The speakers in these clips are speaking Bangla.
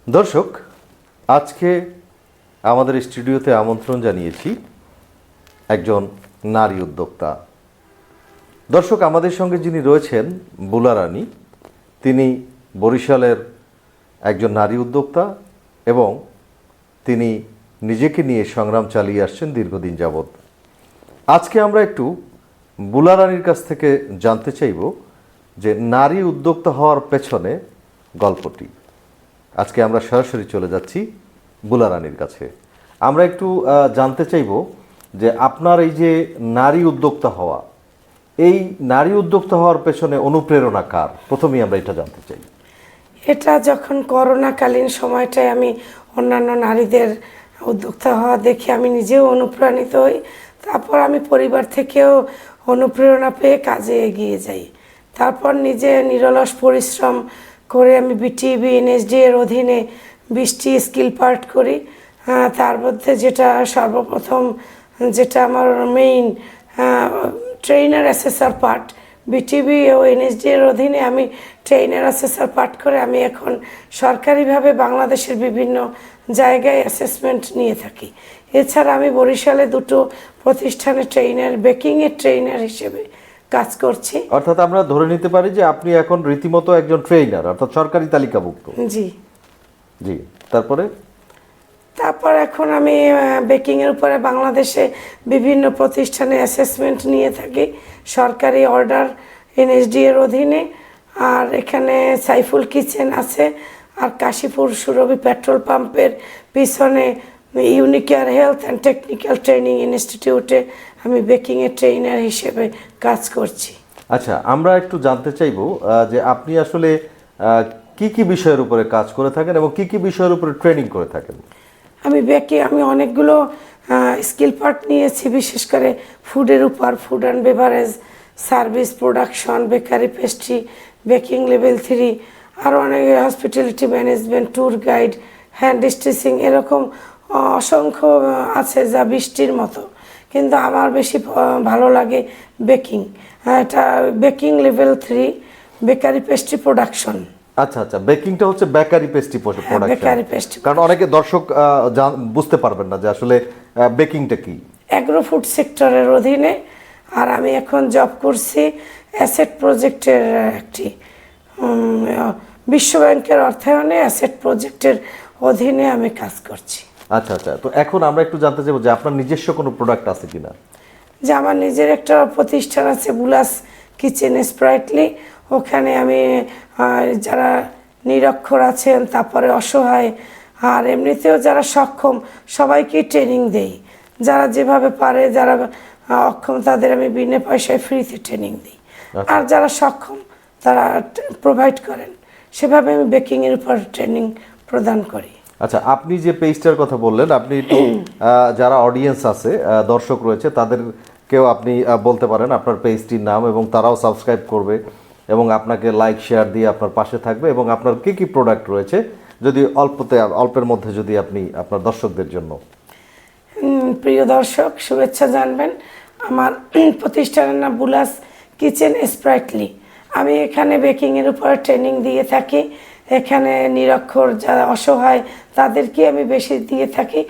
দর্শক, আজকে আমাদের স্টুডিওতে আমন্ত্রণ জানিয়েছি একজন নারী উদ্যোক্তা। দর্শক, আমাদের সঙ্গে যিনি রয়েছেন বুলা রানী, তিনি বরিশালের একজন নারী উদ্যোক্তা এবং তিনি নিজেকে নিয়ে সংগ্রাম চালিয়ে আসছেন দীর্ঘদিন যাবৎ। আজকে আমরা একটু বুলা রানীর কাছ থেকে জানতে চাইব যে নারী উদ্যোক্তা হওয়ার পেছনে গল্পটি। আজকে আমরা সরাসরি চলে যাচ্ছি বুলা রানীর কাছে। আমরা একটু জানতে চাইব যে আপনার এই যে নারী উদ্যোক্তা হওয়া, এই নারী উদ্যোক্তা হওয়ার পেছনে অনুপ্রেরণা কার? প্রথমেই আমরা এটা জানতে চাই। এটা যখন করোনাকালীন সময়টায় আমি অন্যান্য নারীদের উদ্যোক্তা হওয়া দেখে আমি নিজেও অনুপ্রাণিত হই। তারপর আমি পরিবার থেকেও অনুপ্রেরণা পেয়ে কাজে এগিয়ে যাই। তারপর নিজে নিরলস পরিশ্রম করে আমি বিটিবি এনএসডি এর অধীনে 20টি স্কিল পার্ট করি। তার মধ্যে যেটা সর্বপ্রথম যেটা আমার main trainer assessor part, BTB ও এনএসডি এর অধীনে আমি ট্রেনার অ্যাসেসর পার্ট করে আমি এখন সরকারিভাবে বাংলাদেশের বিভিন্ন জায়গায় অ্যাসেসমেন্ট নিয়ে থাকি। এছাড়া আমি বরিশালে 2টো প্রতিষ্ঠানে ট্রেনার, বেকিংয়ের ট্রেনার হিসেবে কাজ করছি। অর্থাৎ আমরা ধরে নিতে পারি যে আপনি এখন রীতিমতো একজন ট্রেনার, অর্থাৎ সরকারি তালিকাভুক্ত। জি জি, তারপর এখন আমি বেকিংয়ের উপরে বাংলাদেশে বিভিন্ন প্রতিষ্ঠানে অ্যাসেসমেন্ট নিয়ে থাকি সরকারি অর্ডার এনএসডি এর অধীনে। আর এখানে সাইফুল কিচেন আছে, আর কাশীপুর সুরভি পেট্রোল পাম্পের পিছনে ইউনিকেয়ার হেলথ অ্যান্ড টেকনিক্যাল ট্রেনিং ইনস্টিটিউটে আমি বেকিংয়ের ট্রেনার হিসেবে কাজ করছি। আচ্ছা, আমরা একটু জানতে চাইব যে আপনি আসলে কি কি বিষয়ের উপরে কাজ করে থাকেন এবং কি কি বিষয়ের উপরে ট্রেনিং করে থাকেন? আমি অনেকগুলো স্কিল পার্ট নিয়েছি, বিশেষ করে ফুডের উপর, food and beverage, service, production, bakery, pastry, baking level 3, আরও অনেক hospitality management, tour guide, hand stitching, এরকম অসংখ্য আছে, যা 20টির মতো। কিন্তু আমার বেশি ভালো লাগে বেকিং। এটা baking level 3 bakery pastry production. আচ্ছা আচ্ছা, বেকিংটা হচ্ছে bakery pastry production. Bakery pastry, কারণ অনেকে দর্শক বুঝতে পারবেন না যে আসলে বেকিংটা কি। অ্যাগ্রো ফুড সেক্টরের অধীনে। আর আমি এখন জব করছি অ্যাসেট প্রজেক্টের একটি বিশ্বব্যাংকের অর্থায়নে অ্যাসেট প্রজেক্টের অধীনে আমি কাজ করছি। আচ্ছা আচ্ছা, তো এখন আমরা একটু জানতে চাইবো যে আপনার নিজস্ব কোনো প্রোডাক্ট আছে কিনা? যে আমার নিজের একটা প্রতিষ্ঠান আছে, বুলাস কিচেন স্প্রাইটলি। ওখানে আমি যারা নিরক্ষর আছেন, তারপরে অসহায়, আর এমনিতেও যারা সক্ষম সবাইকে ট্রেনিং দেই। যারা যেভাবে পারে, যারা অক্ষম তাদের আমি বিনা পয়সায় ফ্রিতে ট্রেনিং দিই। আর যারা সক্ষম তারা প্রোভাইড করেন, সেভাবে আমি বেকিংয়ের উপর ট্রেনিং প্রদান করি। আচ্ছা, আপনি যে পেজটার কথা বললেন, আপনি একটু যারা অডিয়েন্স আছে, দর্শক রয়েছে, তাদেরকেও আপনি বলতে পারেন আপনার পেজটির নাম, এবং তারাও সাবস্ক্রাইব করবে এবং আপনাকে লাইক শেয়ার দিয়ে আপনার পাশে থাকবে। এবং আপনার কী কী প্রোডাক্ট রয়েছে যদি অল্পের মধ্যে যদি আপনি আপনার দর্শকদের জন্য। প্রিয় দর্শক, শুভেচ্ছা জানবেন। আমার প্রতিষ্ঠানের নাম বুলাস কিচেন স্প্রাইটলি। আমি এখানে বেকিংয়ের উপর ট্রেনিং দিয়ে থাকি। এখানে নিরক্ষর, যারা অসহায়, তাদেরকে আমি বেশি দিয়ে থাকি।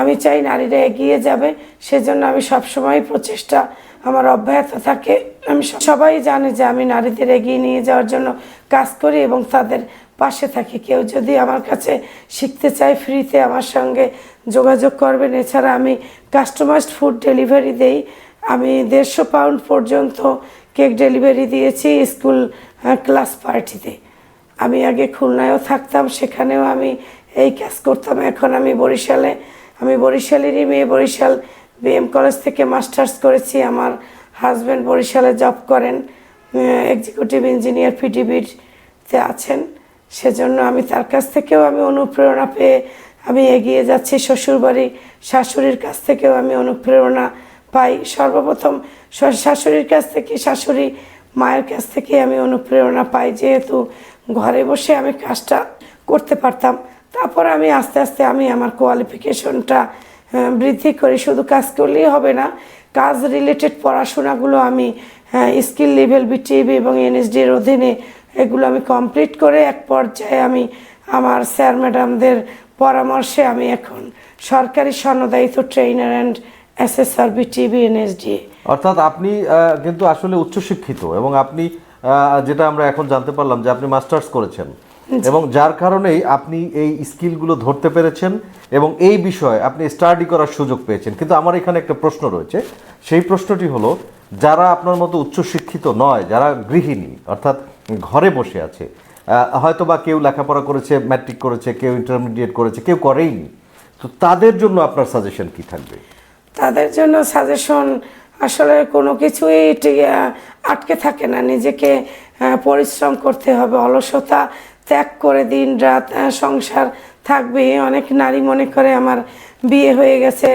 আমি চাই নারীরা এগিয়ে যাবে, সেজন্য আমি সবসময় প্রচেষ্টা আমার অব্যাহত থাকে। আমি সবাই জানে যে আমি নারীদের এগিয়ে নিয়ে যাওয়ার জন্য কাজ করি এবং তাদের পাশে থাকি। কেউ যদি আমার কাছে শিখতে চায়, ফ্রিতে আমার সঙ্গে যোগাযোগ করবেন। এছাড়া আমি কাস্টমাইজড ফুড ডেলিভারি দেই। আমি 150 পাউন্ড পর্যন্ত কেক ডেলিভারি দিয়েছি স্কুল ক্লাস পার্টিতে। আমি আগে খুলনায়ও থাকতাম, সেখানেও আমি এই কাজ করতাম। এখন আমি বরিশালেরই মেয়ে। বরিশাল বিএম কলেজ থেকে মাস্টার্স করেছি। আমার হাজব্যান্ড বরিশালে জব করেন, এক্সিকিউটিভ ইঞ্জিনিয়ার পিডিবিতে আছেন। সেজন্য আমি তার কাছ থেকেও আমি অনুপ্রেরণা পেয়ে আমি এগিয়ে যাচ্ছি। শ্বশুরবাড়ি শাশুড়ির কাছ থেকেও আমি অনুপ্রেরণা পাই। সর্বপ্রথম শাশুড়ির কাছ থেকে, শাশুড়ি মায়ের কাছ থেকে আমি অনুপ্রেরণা পাই, যেহেতু ঘরে বসে আমি কাজটা করতে পারতাম। তারপর আমি আস্তে আস্তে আমি আমার কোয়ালিফিকেশনটা বৃদ্ধি করি। শুধু কাজ করলেই হবে না, কাজ রিলেটেড পড়াশোনাগুলো আমি স্কিল লেভেল বিটিবি এবং এনএসডি এর অধীনে এগুলো আমি কমপ্লিট করে এক পর্যায়ে আমি আমার স্যার ম্যাডামদের পরামর্শে আমি এখন সরকারি সনদায়িত trainer and assessor BTV NSDA. অর্থাৎ আপনি কিন্তু আসলে উচ্চশিক্ষিত, এবং আপনি যেটা আমরা এখন জানতে পারলাম যে আপনি মাস্টার্স করেছেন, এবং যার কারণেই আপনি এই স্কিলগুলো ধরতে পেরেছেন এবং এই বিষয়ে আপনি স্টাডি করার সুযোগ পেয়েছেন। কিন্তু আমার এখানে একটা প্রশ্ন রয়েছে, সেই প্রশ্নটি হলো, যারা আপনার মতো উচ্চশিক্ষিত নয়, যারা গৃহিণী অর্থাৎ ঘরে বসে আছে, হয়তো বা কেউ লেখাপড়া করেছে, ম্যাট্রিক করেছে, কেউ ইন্টারমিডিয়েট করেছে, কেউ করেইনি, তো তাদের জন্য আপনার সাজেশন কি থাকবে? তাদের জন্য সাজেশন আসলে কোনো কিছুই আটকে থাকে না, নিজেকে পরিশ্রম করতে হবে, অলসতা ত্যাগ করে দিন রাত সংসার থাকবে। অনেক নারী মনে করে আমার বিয়ে হয়ে গেছে,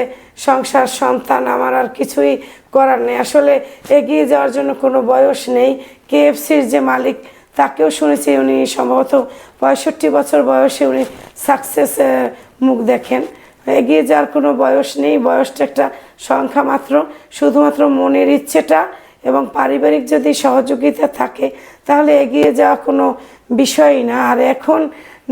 সংসার সন্তান, আমার আর কিছুই করার নেই। আসলে এগিয়ে যাওয়ার জন্য কোনো বয়স নেই। কেএফসির যে মালিক, তাকেও শুনেছি উনি সম্ভবত 65 বছর বয়সে উনি সাকসেস মুখ দেখেন। এগিয়ে যাওয়ার কোনো বয়স নেই, বয়সটা একটা সংখ্যা মাত্র। শুধুমাত্র মনের ইচ্ছেটা এবং পারিবারিক যদি সহযোগিতা থাকে তাহলে এগিয়ে যাওয়া কোনো বিষয়ই না। আর এখন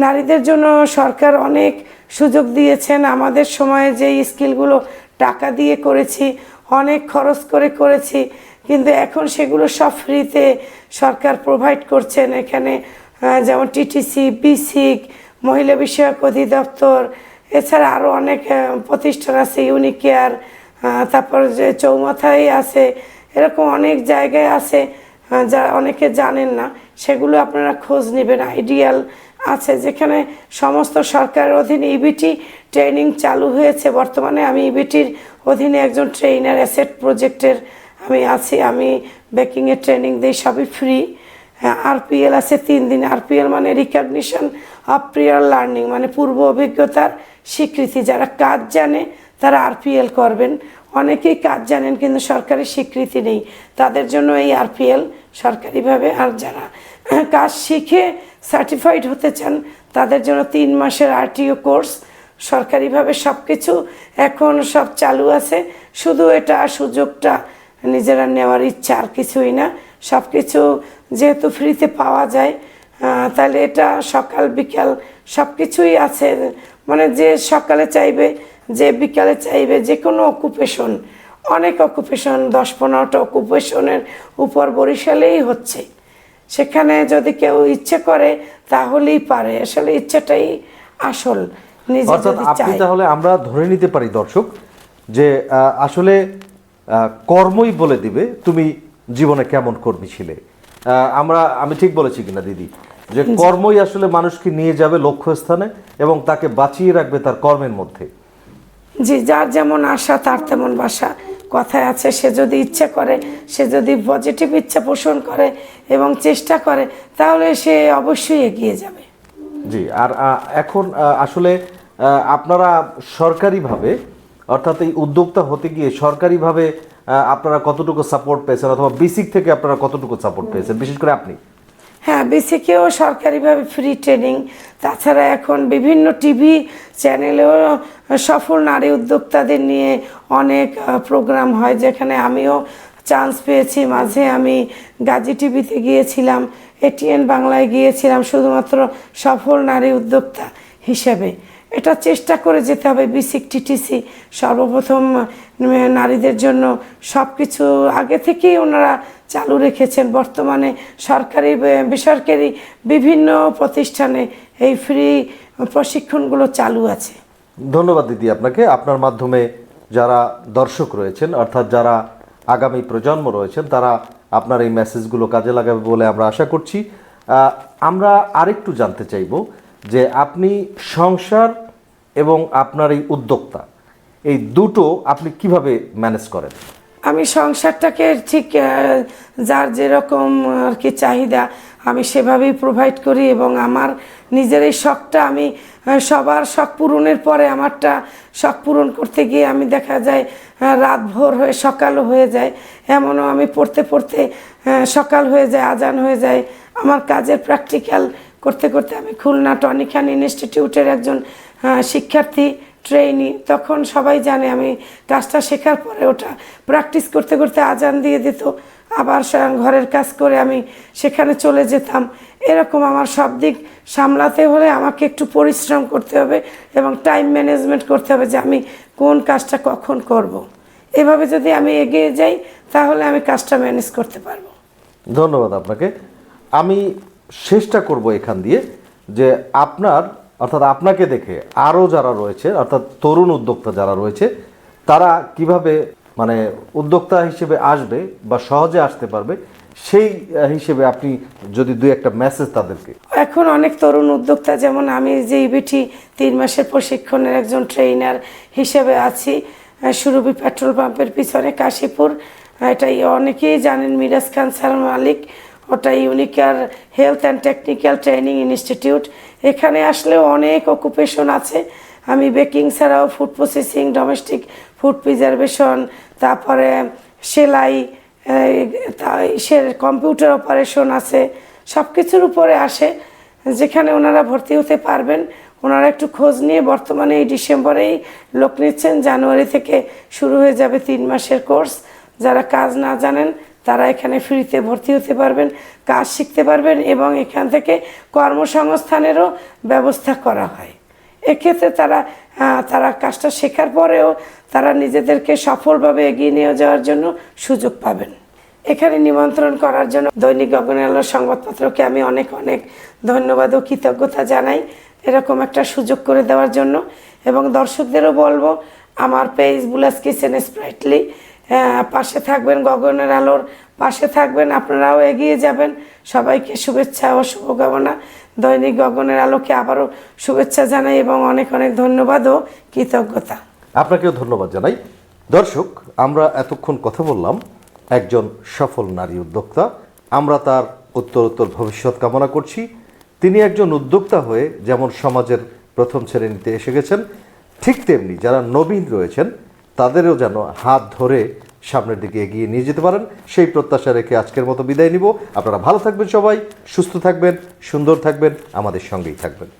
নারীদের জন্য সরকার অনেক সুযোগ দিয়েছেন। আমাদের সময়ে যে স্কিলগুলো টাকা দিয়ে করেছি, অনেক খরচ করে করেছি, কিন্তু এখন সেগুলো সব ফ্রিতে সরকার প্রোভাইড করছেন। এখানে যেমন টিটিসি, বিসিক, মহিলা বিষয়ক অধিদপ্তর, এছাড়া আরও অনেক প্রতিষ্ঠান আছে, ইউনিকেয়ার, তারপর যে চৌমাথায় আছে, এরকম অনেক জায়গায় আছে যা অনেকে জানেন না, সেগুলো আপনারা খোঁজ নেবেন। আইডিয়াল আছে, যেখানে সমস্ত সরকারের অধীনে ইবিটি ট্রেনিং চালু হয়েছে। বর্তমানে আমি ইবিটির অধীনে একজন ট্রেইনার, অ্যাসেট প্রজেক্টের আমি আছি। আমি বেকিংয়ের ট্রেনিং দিই, সবই ফ্রি। আরপিএল আছে 3 দিন। আরপিএল মানে রিকগনিশন অফ প্রিয়র লার্নিং, মানে পূর্ব অভিজ্ঞতার স্বীকৃতি। যারা কাজ জানে তারা আরপিএল করবেন। অনেকেই কাজ জানেন কিন্তু সরকারি স্বীকৃতি নেই, তাদের জন্য এই আরপিএল সরকারিভাবে। আর যারা কাজ শিখে সার্টিফাইড হতে চান তাদের জন্য 3 মাসের আরটিও কোর্স সরকারিভাবে। সব কিছু এখন সব চালু আছে, শুধু এটা সুযোগটা নিজেরা নেওয়ার ইচ্ছা, আর কিছুই না। সব কিছু যেহেতু ফ্রিতে পাওয়া যায়, তাহলে এটা সকাল বিকাল সব কিছুই আছে। মানে যে সকালে চাইবে, যে বিকালে চাইবে, যে কোনো অকুপেশন, অনেক অকুপেশন, 10-15টা অকুপেশনের উপর বরিশালেই হচ্ছে। সেখানে যদি কেউ ইচ্ছে করে তাহলেই পারে। আসলে ইচ্ছেটাই আসল, নিজে অর্থাৎ যদি আপনি চায়। তাহলে আমরা ধরে নিতে পারি দর্শক যে আসলে কর্মই বলে দিবে তুমি জীবনে কেমন কর্মী ছিলে। আমি ঠিক বলেছি কিনা দিদি, যে কর্মই আসলে মানুষকে নিয়ে যাবে লক্ষ্যস্থানে এবং তাকে বাঁচিয়ে রাখবে তার কর্মের মধ্যে। জি, যার যেমন আশা তার তেমন বাসা কথায় আছে। সে যদি ইচ্ছা করে, সে যদি পজিটিভ ইচ্ছা পোষণ করে এবং চেষ্টা করে, তাহলে সে অবশ্যই এগিয়ে যাবে। জি, আর এখন আসলে আপনারা সরকারিভাবে, অর্থাৎ এই উদ্যোক্তা হতে গিয়ে সরকারিভাবে আপনারা কতটুকু সাপোর্ট পেয়েছেন, অথবা বেসিক থেকে আপনারা কতটুকু সাপোর্ট পেয়েছেন, বিশেষ করে আপনি? হ্যাঁ, বেসিকেও সরকারিভাবে ফ্রি ট্রেনিং। তাছাড়া এখন বিভিন্ন টিভি চ্যানেলেও সফল নারী উদ্যোক্তাদের নিয়ে অনেক প্রোগ্রাম হয়, যেখানে আমিও চান্স পেয়েছি। মাঝে আমি গাজী টিভিতে গিয়েছিলাম, এটিএন বাংলায় গিয়েছিলাম, শুধুমাত্র সফল নারী উদ্যোক্তা হিসেবে। এটা চেষ্টা করে যেতে হবে। বিসিক, টিটিসি সর্বপ্রথম নারীদের জন্য সব কিছু আগে থেকেই ওনারা চালু রেখেছেন। বর্তমানে সরকারি বেসরকারি বিভিন্ন প্রতিষ্ঠানে এই ফ্রি প্রশিক্ষণগুলো চালু আছে। ধন্যবাদ দিদি আপনাকে। আপনার মাধ্যমে যারা দর্শক রয়েছেন, অর্থাৎ যারা আগামী প্রজন্ম রয়েছেন, তারা আপনার এই মেসেজগুলো কাজে লাগাবে বলে আমরা আশা করছি। আমরা আরেকটু জানতে চাইব যে আপনি সংসার এবং আপনার এই উদ্যোক্তা, এই দুটো আপনি কিভাবে ম্যানেজ করেন? আমি সংসারটাকে ঠিক যার যেরকম আর কি চাহিদা আমি সেভাবেই প্রোভাইড করি, এবং আমার নিজের এই শখটা আমি সবার শখ পূরণের পরে আমারটা শখ পূরণ করতে গিয়ে আমি দেখা যায় রাত ভোর হয়ে সকালও হয়ে যায়। এমনও আমি পড়তে পড়তে সকাল হয়ে যায়, আজান হয়ে যায়। আমার কাজের প্র্যাকটিক্যাল করতে করতে, আমি খুলনা টনি খান ইনস্টিটিউটের একজন শিক্ষার্থী, ট্রেইনি। তখন সবাই জানে আমি কাজটা শেখার পরে ওটা প্র্যাকটিস করতে করতে আজান দিয়ে দিত। আবার ঘরের কাজ করে আমি সেখানে চলে যেতাম। এরকম আমার সব দিক সামলাতে হলে আমাকে একটু পরিশ্রম করতে হবে এবং টাইম ম্যানেজমেন্ট করতে হবে যে আমি কোন কাজটা কখন করব। এভাবে যদি আমি এগিয়ে যাই তাহলে আমি কাজটা ম্যানেজ করতে পারবো। ধন্যবাদ আপনাকে। আমি চেষ্টা করব এখান দিয়ে যে আপনাকে দেখে আরও যারা রয়েছে, অর্থাৎ তরুণ উদ্যোক্তা যারা রয়েছে, তারা কিভাবে মানে উদ্যোক্তা হিসেবে আসবে বা সহজে আসতে পারবে, সেই হিসেবে আপনি যদি দুই একটা মেসেজ তাদেরকে। এখন অনেক তরুণ উদ্যোক্তা, যেমন আমি যে ইবিটি 3 মাসের প্রশিক্ষণের একজন ট্রেনার হিসেবে আছি সুরভি পেট্রোল পাম্পের পিছনে কাশীপুর। এটাই অনেকেই জানেন, মিরাজ খান স্যার মালিক, ওটা Unicare health and technical training institute. এখানে আসলেও অনেক অকুপেশন আছে। আমি বেকিং ছাড়াও food processing, domestic food preservation, তারপরে সেলাই, কম্পিউটার অপারেশন আছে, সব কিছুর উপরে আসে, যেখানে ওনারা ভর্তি হতে পারবেন। ওনারা একটু খোঁজ নিয়ে, বর্তমানে এই ডিসেম্বরেই লোক নিচ্ছেন, জানুয়ারি থেকে শুরু হয়ে যাবে 3 মাসের কোর্স। যারা কাজ না জানেন তারা এখানে ফ্রিতে ভর্তি হতে পারবেন, কাজ শিখতে পারবেন এবং এখান থেকে কর্মসংস্থানেরও ব্যবস্থা করা হয়। এক্ষেত্রে তারা কাজটা শেখার পরেও তারা নিজেদেরকে সফলভাবে এগিয়ে নিয়ে যাওয়ার জন্য সুযোগ পাবেন। এখানে নিমন্ত্রণ করার জন্য দৈনিক গগনের আলো সংবাদপত্রকে আমি অনেক অনেক ধন্যবাদ ও কৃতজ্ঞতা জানাই এরকম একটা সুযোগ করে দেওয়ার জন্য। এবং দর্শকদেরও বলবো, আমার পেজ বুলাস কিচেন স্প্রাইটলি পাশে থাকবেন, গগনের আলোর পাশে থাকবেন, আপনারাও এগিয়ে যাবেন। সবাইকে শুভেচ্ছা ও শুভকামনা। দৈনিক গগনের আলোকে আবারও শুভেচ্ছা জানাই এবং অনেক অনেক ধন্যবাদ ও কৃতজ্ঞতা। আপনাকেও ধন্যবাদ জানাই। দর্শক, আমরা এতক্ষণ কথা বললাম একজন সফল নারী উদ্যোক্তা। আমরা তার উত্তরোত্তর ভবিষ্যৎ কামনা করছি। তিনি একজন উদ্যোক্তা হয়ে যেমন সমাজের প্রথম শ্রেণীতে এসে গেছেন, ঠিক তেমনি যারা নবীন রয়েছেন তাদেরও যেন হাত ধরে সামনের দিকে এগিয়ে নিয়ে যেতে পারেন, সেই প্রত্যাশা রেখে আজকের মতো বিদায় নিব। আপনারা ভালো থাকবেন, সবাই সুস্থ থাকবেন, সুন্দর থাকবেন, আমাদের সঙ্গেই থাকবেন।